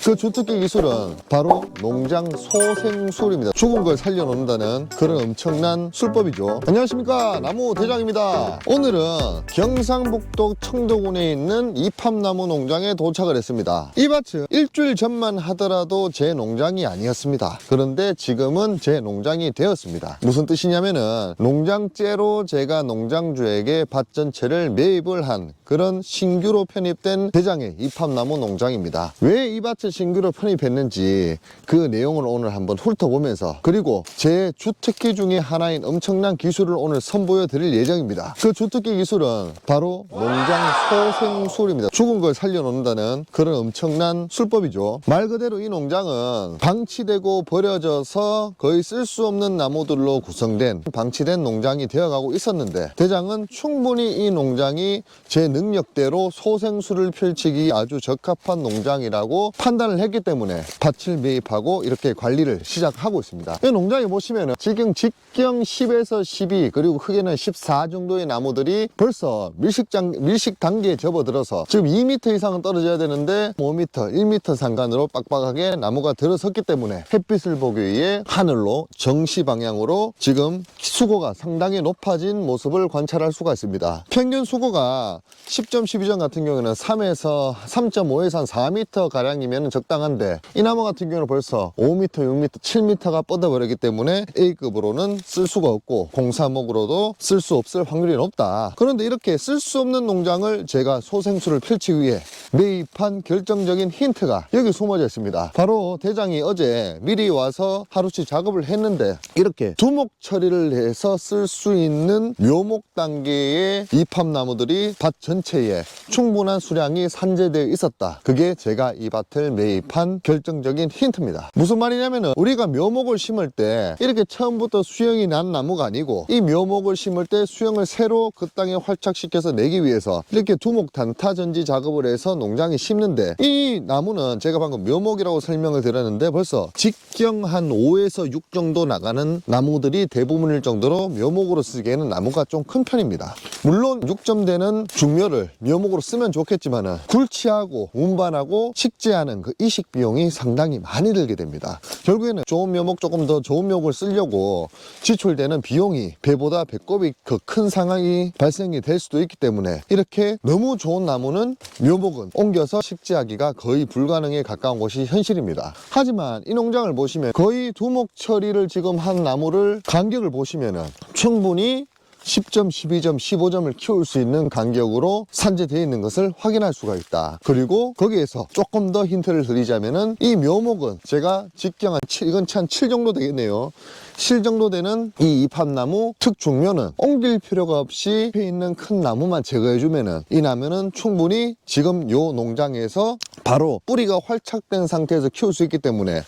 그 주특기 기술은 바로 농장 소생술입니다. 죽은 걸 살려놓는다는 그런 엄청난 술법이죠. 안녕하십니까, 나무 대장입니다. 오늘은 경상북도 청도군에 있는 이팝나무 농장에 도착을 했습니다. 이 밭은 일주일 전만 하더라도 제 농장이 아니었습니다. 그런데 지금은 제 농장이 되었습니다. 무슨 뜻이냐면은 농장째로 제가 농장주에게 밭 전체를 매입을 한 그런 신규로 편입된 대장의 이팝나무 농장입니다. 왜 이 밭을 신규로 편입했는지 그 내용을 오늘 한번 훑어보면서, 그리고 제 주특기 중에 하나인 엄청난 기술을 오늘 선보여 드릴 예정입니다. 그 주특기 기술은 바로 농장 소생술입니다. 죽은 걸 살려놓는다는 그런 엄청난 술법이죠. 말 그대로 이 농장은 방치되고 버려져서 거의 쓸 수 없는 나무들로 구성된 방치된 농장이 되어가고 있었는데, 대장은 충분히 이 농장이 제 능력대로 소생술을 펼치기 아주 적합한 농장이라고 판단을 했기 때문에 밭을 매입하고 이렇게 관리를 시작하고 있습니다. 이 농장에 보시면 지금 직경 10에서 12 그리고 크게는 14 정도의 나무들이 벌써 밀식 단계에 접어들어서 지금 2m 이상은 떨어져야 되는데 5m, 1m 상간으로 빡빡하게 나무가 들어섰기 때문에 햇빛을 보기 위해 하늘로 정시 방향으로 지금 수고가 상당히 높아진 모습을 관찰할 수가 있습니다. 평균 수고가 10점 12점 같은 경우에는 3에서 3.5에서 한 4m 가량이면 적당한데, 이 나무 같은 경우는 벌써 5m, 6m, 7m가 뻗어버렸기 때문에 A급으로는 쓸 수가 없고 공사목으로도 쓸 수 없을 확률이 높다. 그런데 이렇게 쓸 수 없는 농장을 제가 소생술을 펼치기 위해 매입한 결정적인 힌트가 여기 숨어져 있습니다. 바로 대장이 어제 미리 와서 하루치 작업을 했는데, 이렇게 두목 처리를 해서 쓸 수 있는 묘목 단계의 이팝나무들이 밭 전체에 충분한 수량이 산재되어 있었다. 그게 제가 이 밭을 매입한 결정적인 힌트입니다. 무슨 말이냐면은, 우리가 묘목을 심을 때 이렇게 처음부터 수영이 난 나무가 아니고, 이 묘목을 심을 때 수영을 새로 그 땅에 활착시켜서 내기 위해서 이렇게 두목 단타 전지 작업을 해서 농장에 심는데, 이 나무는 제가 방금 묘목이라고 설명을 드렸는데 벌써 직경 한 5에서 6 정도 나가는 나무들이 대부분일 정도로 묘목으로 쓰기에는 나무가 좀 큰 편입니다. 물론 6점 되는 중묘를 묘목으로 쓰면 좋겠지만은 굴치하고 운반하고 식재하는 그 이식 비용이 상당히 많이 들게 됩니다. 결국에는 좋은 묘목, 조금 더 좋은 묘목을 쓰려고 지출되는 비용이 배보다 배꼽이 더 큰 상황이 발생이 될 수도 있기 때문에, 이렇게 너무 좋은 나무는 묘목은 옮겨서 식재하기가 거의 불가능에 가까운 것이 현실입니다. 하지만 이 농장을 보시면 거의 두목 처리를 지금 한 나무를 간격을 보시면은 충분히 10점, 12점, 15점을 키울 수 있는 간격으로 산재되어 있는 것을 확인할 수가 있다. 그리고 거기에서 조금 더 힌트를 드리자면은, 이 묘목은 제가 직경 한 7, 이건 한 7 정도 되겠네요. 7 정도 되는 이 이팝나무 특중묘는 옮길 필요가 없이 옆에 있는 큰 나무만 제거해주면은, 이 나무는 충분히 지금 요 농장에서 바로 뿌리가 활착된 상태에서 키울 수 있기 때문에,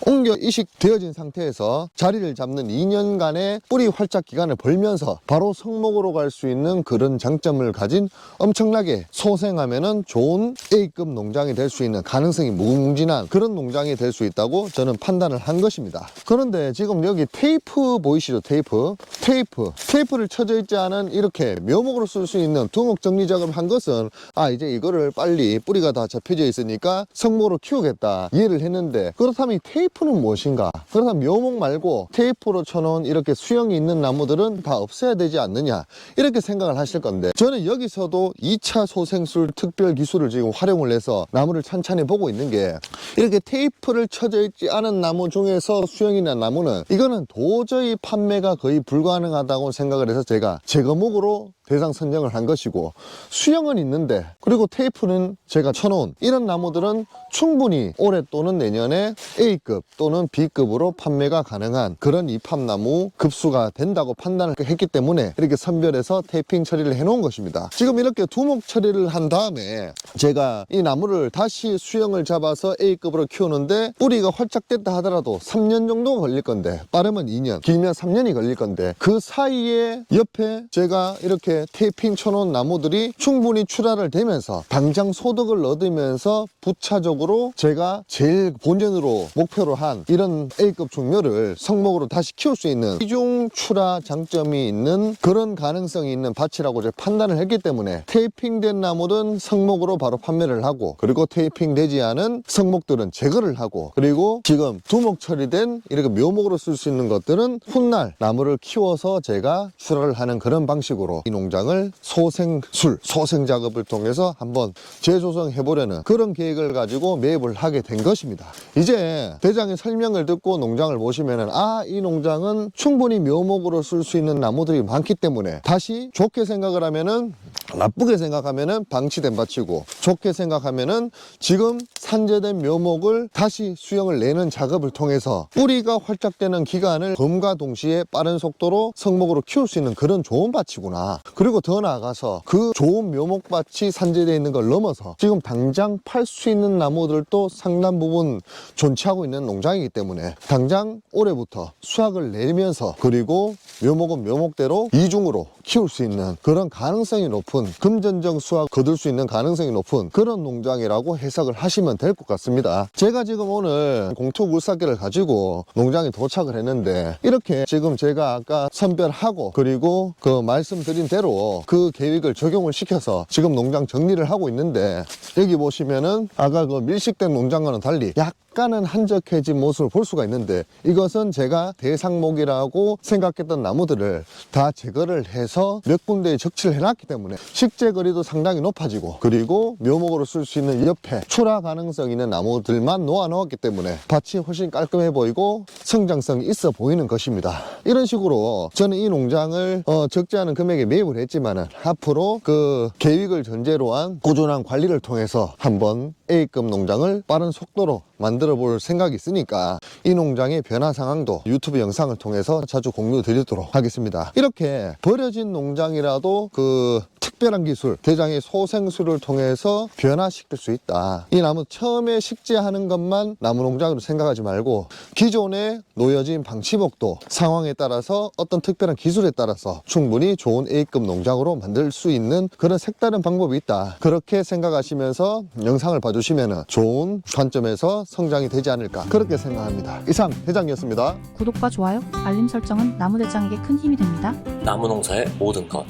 옮겨 이식되어진 상태에서 자리를 잡는 2년간의 뿌리 활착 기간을 벌면서 바로 성목으로 갈 수 있는 그런 장점을 가진 엄청나게 소생하면은 좋은 A급 농장이 될 수 있는 가능성이 무궁무진한 그런 농장이 될 수 있다고 저는 판단을 한 것입니다. 그런데 지금 여기 테이프 보이시죠? 테이프를 쳐져 있지 않은 이렇게 묘목으로 쓸 수 있는 두목 정리 작업을 한 것은, 이제 이거를 빨리 뿌리가 다 잡혀져 있으니까 성목으로 키우겠다 이해를 했는데, 그렇다면 이 테이프는 무엇인가? 그렇다면 묘목 말고 테이프로 쳐놓은 이렇게 수영이 있는 나무들은 다 없애야 되지 않느냐, 이렇게 생각을 하실 건데, 저는 여기서도 2차 소생술 특별 기술을 지금 활용을 해서 나무를 찬찬히 보고 있는 게, 이렇게 테이프를 쳐져 있지 않은 나무 중에서 수영이 난 나무는 이거는 도저히 판매가 거의 불가능하다고 생각을 해서 제가 제거목으로 대상 선정을 한 것이고, 수영은 있는데 그리고 테이프는 제가 쳐놓은 이런 나무들은 충분히 올해 또는 내년에 A급 또는 B급으로 판매가 가능한 그런 이팝나무 급수가 된다고 판단을 했기 때문에 이렇게 선별해서 테이핑 처리를 해놓은 것입니다. 지금 이렇게 두목 처리를 한 다음에 제가 이 나무를 다시 수영을 잡아서 A급으로 키우는데, 뿌리가 활착됐다 하더라도 3년 정도 걸릴 건데, 빠르면 2년, 길면 3년이 걸릴 건데, 그 사이에 옆에 제가 이렇게 이렇게 테이핑 쳐놓은 나무들이 충분히 출하를 되면서 당장 소득을 얻으면서 부차적으로 제가 제일 본전으로 목표로 한 이런 A급 종묘를 성목으로 다시 키울 수 있는 이중 출하 장점이 있는 그런 가능성이 있는 밭이라고 제가 판단을 했기 때문에 테이핑된 나무든 성목으로 바로 판매를 하고, 그리고 테이핑되지 않은 성목들은 제거를 하고, 그리고 지금 두목 처리된 이렇게 묘목으로 쓸 수 있는 것들은 훗날 나무를 키워서 제가 출하를 하는 그런 방식으로 이 농장을 소생 작업을 통해서 한번 재조성해 보려는 그런 계획을 가지고 매입을 하게 된 것입니다. 이제 대장의 설명을 듣고 농장을 보시면은 이 농장은 충분히 묘목으로 쓸 수 있는 나무들이 많기 때문에, 다시 좋게 생각을 하면은, 나쁘게 생각하면은 방치된 밭이고, 좋게 생각하면은 지금 산재된 묘목을 다시 수영을 내는 작업을 통해서 뿌리가 활짝되는 기간을 봄과 동시에 빠른 속도로 성목으로 키울 수 있는 그런 좋은 밭이구나. 그리고 더 나아가서 그 좋은 묘목밭이 산재되어 있는 걸 넘어서 지금 당장 팔 수 있는 나무들도 상당 부분 존치하고 있는 농장이기 때문에 당장 올해부터 수확을 내면서, 그리고 묘목은 묘목대로 이중으로 키울 수 있는 그런 가능성이 높은, 금전적 수확 거둘 수 있는 가능성이 높은 그런 농장이라고 해석을 하시면 될 것 같습니다. 제가 지금 오늘 공투 굴삭기를 가지고 농장에 도착을 했는데, 이렇게 지금 제가 아까 선별하고 그리고 그 말씀드린 대로 그 계획을 적용을 시켜서 지금 농장 정리를 하고 있는데, 여기 보시면은 아까 그 밀식된 농장과는 달리 약간은 한적해진 모습을 볼 수가 있는데, 이것은 제가 대상목이라고 생각했던 나무들을 다 제거를 해서 몇 군데에 적치를 해놨기 때문에 식재 거리도 상당히 높아지고, 그리고 묘목으로 쓸 수 있는 옆에 출하 가능성 있는 나무들만 놓아 놓았기 때문에 밭이 훨씬 깔끔해 보이고 성장성이 있어 보이는 것입니다. 이런 식으로 저는 이 농장을 적지 않은 금액에 매입을 했지만은, 앞으로 그 계획을 전제로 한 꾸준한 관리를 통해서 한번 A급 농장을 빠른 속도로 만들어 볼 생각이 있으니까 이 농장의 변화 상황도 유튜브 영상을 통해서 자주 공유 드리도록 하겠습니다. 이렇게 버려진 농장이라도 그 특별한 기술, 대장의 소생술을 통해서 변화시킬 수 있다. 이 나무 처음에 식재하는 것만 나무 농장으로 생각하지 말고, 기존에 놓여진 방치목도 상황에 따라서 어떤 특별한 기술에 따라서 충분히 좋은 A급 농장으로 만들 수 있는 그런 색다른 방법이 있다. 그렇게 생각하시면서 영상을 봐주시면 좋은 관점에서 성장이 되지 않을까, 그렇게 생각합니다. 이상 대장이었습니다. 구독과 좋아요, 알림 설정은 나무대장에게 큰 힘이 됩니다. 나무 농사의 모든 것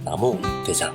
나무 대장.